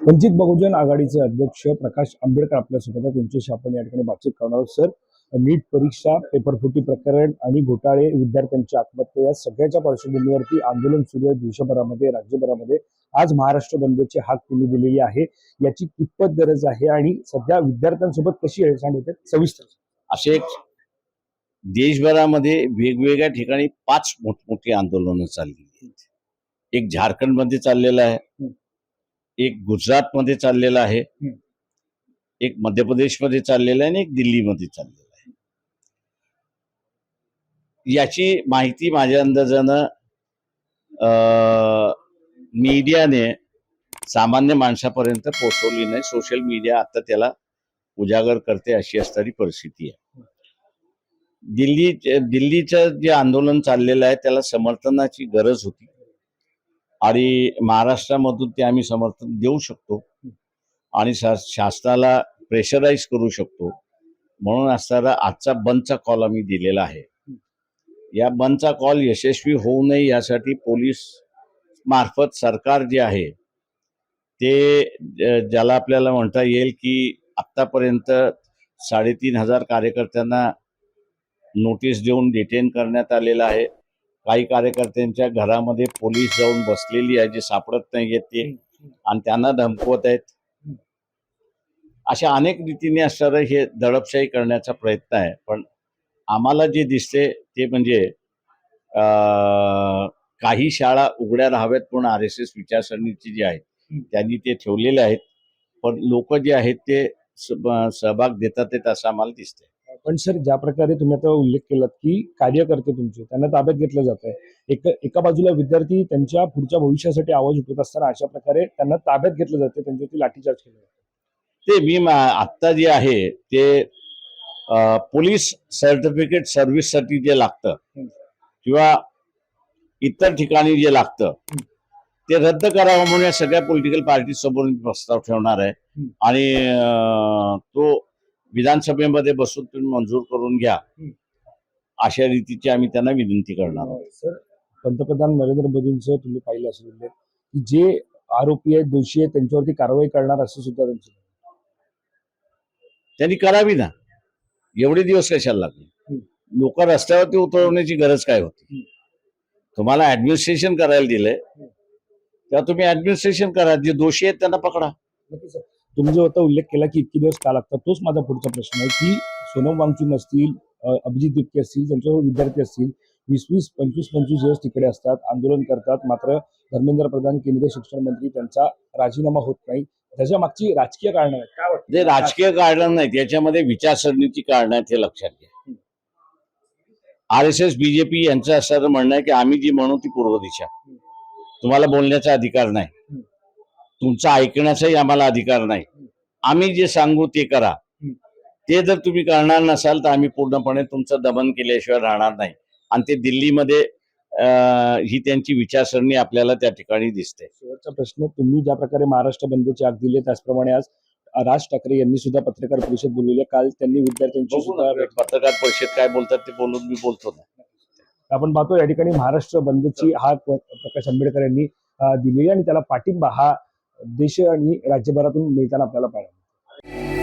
वंचित बहुजन आघाडीचे अध्यक्ष प्रकाश आंबेडकर आपल्यासोबत आहेत. त्यांच्याशी आपण या ठिकाणी बातचीत करणार आहोत. सर, नीट परीक्षा, पेपरफुटी प्रकरण आणि घोटाळे, विद्यार्थ्यांची आत्महत्या या सगळ्याच्या पार्श्वभूमीवरती आंदोलन सुरू आहे देशभरामध्ये, राज्यभरामध्ये. आज महाराष्ट्र बंदची हाक तुम्ही दिलेली आहे, याची कितपत गरज आहे आणि सध्या विद्यार्थ्यांसोबत कशी हेळसांड होते सविस्तर? असे देशभरामध्ये वेगवेगळ्या ठिकाणी 5 मोठमोठी आंदोलनं चालली आहेत. एक झारखंडमध्ये चाललेलं आहे, एक गुजरातमध्ये चाललेलं आहे, एक मध्य प्रदेशमध्ये चाललेलं आहे आणि एक दिल्लीमध्ये चाललेलं आहे. याची माहिती माझ्या अंदाजानं मीडियाने सामान्य माणसापर्यंत पोहोचवली नाही. सोशल मीडिया आता त्याला उजागर करते अशी असणारी परिस्थिती आहे. दिल्लीचं जे आंदोलन चाललेलं आहे त्याला समर्थनाची गरज होती आणि महाराष्ट्रामधून ते आम्ही समर्थन देऊ शकतो आणि शासनाला प्रेशराईज करू शकतो म्हणून असणारा आजचा बंदचा कॉल आम्ही दिलेला आहे. या बंदचा कॉल यशस्वी होऊ नये यासाठी पोलीस मार्फत सरकार जे आहे ते ज्याला आपल्याला म्हणता येईल की आत्तापर्यंत 3,500 कार्यकर्त्यांना नोटीस देऊन डिटेन करण्यात आलेलं आहे. काही कार्यकर्त्यांच्या घरामध्ये पोलीस जाऊन बसलेली आहे, जे सापडत नाही ते आणि त्यांना धमकवत आहेत. अशा अनेक रीतीने असणारं हे दडपशाही करण्याचा प्रयत्न आहे. पण आम्हाला जे दिसते ते म्हणजे काही शाळा उघड्या राहाव्यात पण RSS विचारसरणीची जी आहे त्यांनी ते ठेवलेले आहेत, पण लोक जे आहेत ते सहभाग देतात आहेत असं आम्हाला दिसतंय. पण सर, ज्या प्रकारे तुम्ही आता उल्लेख केलात की कार्यकर्ते तुमचे त्यांना ताब्यात घेतलं जात आहे, एका बाजूला विद्यार्थी त्यांच्या पुढच्या भविष्यासाठी आवाज उठवत असताना अशा प्रकारे त्यांना ताब्यात घेतलं जाते, त्यांच्यावरती लाठीचार्ज केला जातो. ते मी आत्ता जे आहे ते पोलीस सर्टिफिकेट सर्व्हिससाठी जे लागतं किंवा इतर ठिकाणी जे लागतं ते रद्द करावं म्हणून या सगळ्या पॉलिटिकल पार्टी समोर प्रस्ताव ठेवणार आहे आणि तो विधानसभेमध्ये बसून तुम्ही मंजूर करून घ्या अशा रीतीची आम्ही त्यांना विनंती करणार आहोत. सर, पंतप्रधान नरेंद्र मोदींचं तुम्ही पाहिलं असेल की जे आरोपी आहेत, दोषी आहेत, त्यांच्यावरती कारवाई करणार असं सुद्धा त्यांनी करावी ना. एवढे दिवस कशाला लागले? लोक रस्त्यावरती उतरवण्याची गरज काय होती? तुम्हाला ऍडमिनिस्ट्रेशन करायला दिलंय तेव्हा तुम्ही ऍडमिनिस्ट्रेशन करा. जे दोषी आहेत त्यांना पकडा. तुम्ही जो आता उल्लेख केला की इतके दिवस का लागतात, तोच माझा पुढचा प्रश्न आहे की सोनम वांगचुक असतील, अभिजित दिपके असतील, त्यांच्यावर विद्यार्थी असतील, 20-20, 25-25 दिवस तिकडे असतात, आंदोलन करतात, मात्र धर्मेंद्र प्रधान केंद्रीय शिक्षण मंत्री त्यांचा राजीनामा होत नाही. त्याच्या मागची राजकीय कारण आहेत काय वाटतं? ते राजकीय कारण नाहीत, याच्यामध्ये विचारसरणीची कारण आहेत हे लक्षात घ्या. RSS BJP यांचं असं म्हणणं आहे की आम्ही जी म्हणू ती पूर्व दिशा, तुम्हाला बोलण्याचा अधिकार नाही, तुमचा ऐकण्याचाही आम्हाला अधिकार नाही, आम्ही जे सांगू ते करा. ते जर तुम्ही करणार नसाल तर आम्ही पूर्णपणे तुमचं दमन केल्याशिवाय राहणार नाही. आणि ते दिल्लीमध्ये ही त्यांची विचारसरणी आपल्याला त्या ठिकाणी दिसते. शेवटचा प्रश्न, तुम्ही ज्या प्रकारे महाराष्ट्र बंदची हाक दिली त्याचप्रमाणे आज राज ठाकरे यांनी सुद्धा पत्रकार परिषद बोलवली. काल त्यांनी विद्यार्थ्यांची सुद्धा पत्रकार परिषद काय बोलतात ते बोलून मी बोलतो ना. आपण पाहतो या ठिकाणी महाराष्ट्र बंदची हाक प्रकाश आंबेडकर यांनी दिली आणि त्याला पाठिंबा हा देश आणि राज्यभरातून मिळताना आपल्याला पाहायला मिळतो.